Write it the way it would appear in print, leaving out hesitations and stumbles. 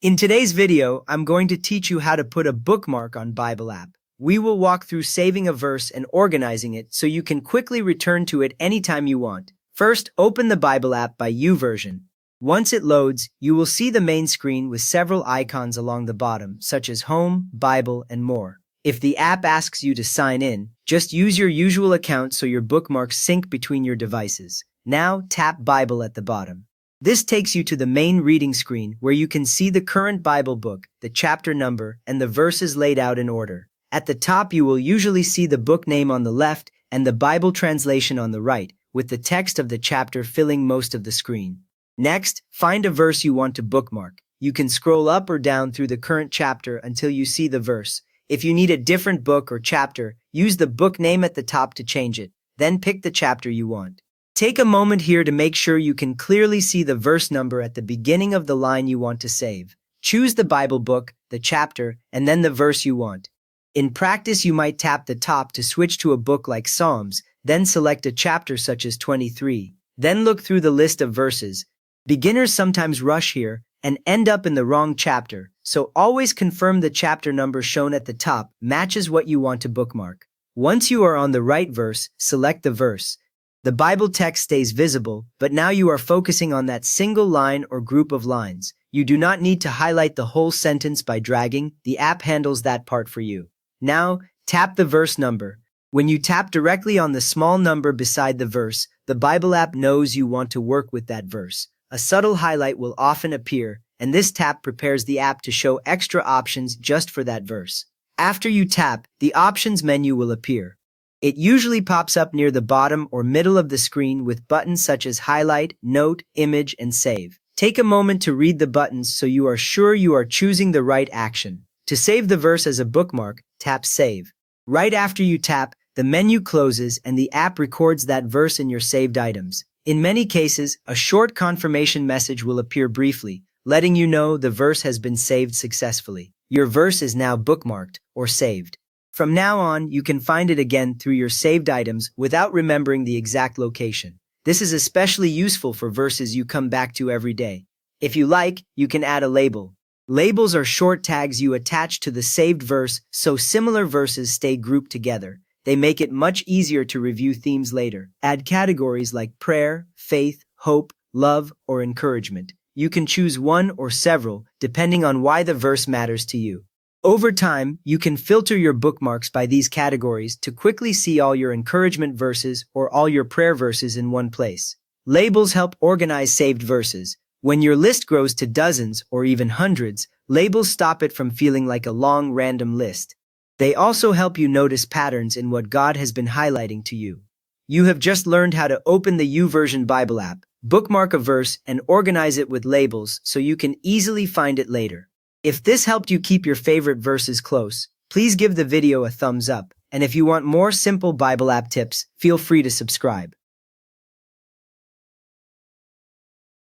In today's video, I'm going to teach you how to put a bookmark on Bible app. We will walk through saving a verse and organizing it so you can quickly return to it anytime you want. First, open the Bible app by YouVersion. Once it loads, you will see the main screen with several icons along the bottom, such as Home, Bible, and more. If the app asks you to sign in, just use your usual account so your bookmarks sync between your devices. Now, tap Bible at the bottom. This takes you to the main reading screen where you can see the current Bible book, the chapter number, and the verses laid out in order. At the top, you will usually see the book name on the left and the Bible translation on the right, with the text of the chapter filling most of the screen. Next, find a verse you want to bookmark. You can scroll up or down through the current chapter until you see the verse. If you need a different book or chapter, use the book name at the top to change it. Then pick the chapter you want. Take a moment here to make sure you can clearly see the verse number at the beginning of the line you want to save. Choose the Bible book, the chapter, and then the verse you want. In practice, you might tap the top to switch to a book like Psalms, then select a chapter such as 23. Then look through the list of verses. Beginners sometimes rush here and end up in the wrong chapter, so always confirm the chapter number shown at the top matches what you want to bookmark. Once you are on the right verse, select the verse. The Bible text stays visible, but now you are focusing on that single line or group of lines. You do not need to highlight the whole sentence by dragging. The app handles that part for you. Now, tap the verse number. When you tap directly on the small number beside the verse, the Bible app knows you want to work with that verse. A subtle highlight will often appear, and this tap prepares the app to show extra options just for that verse. After you tap, the options menu will appear. It usually pops up near the bottom or middle of the screen with buttons such as Highlight, Note, Image, and Save. Take a moment to read the buttons so you are sure you are choosing the right action. To save the verse as a bookmark, tap Save. Right after you tap, the menu closes and the app records that verse in your saved items. In many cases, a short confirmation message will appear briefly, letting you know the verse has been saved successfully. Your verse is now bookmarked or saved. From now on, you can find it again through your saved items without remembering the exact location. This is especially useful for verses you come back to every day. If you like, you can add a label. Labels are short tags you attach to the saved verse so similar verses stay grouped together. They make it much easier to review themes later. Add categories like prayer, faith, hope, love, or encouragement. You can choose one or several, depending on why the verse matters to you. Over time, you can filter your bookmarks by these categories to quickly see all your encouragement verses or all your prayer verses in one place. Labels help organize saved verses. When your list grows to dozens or even hundreds, labels stop it from feeling like a long, random list. They also help you notice patterns in what God has been highlighting to you. You have just learned how to open the YouVersion Bible app, bookmark a verse, and organize it with labels so you can easily find it later. If this helped you keep your favorite verses close, please give the video a thumbs up. And if you want more simple Bible app tips, feel free to subscribe.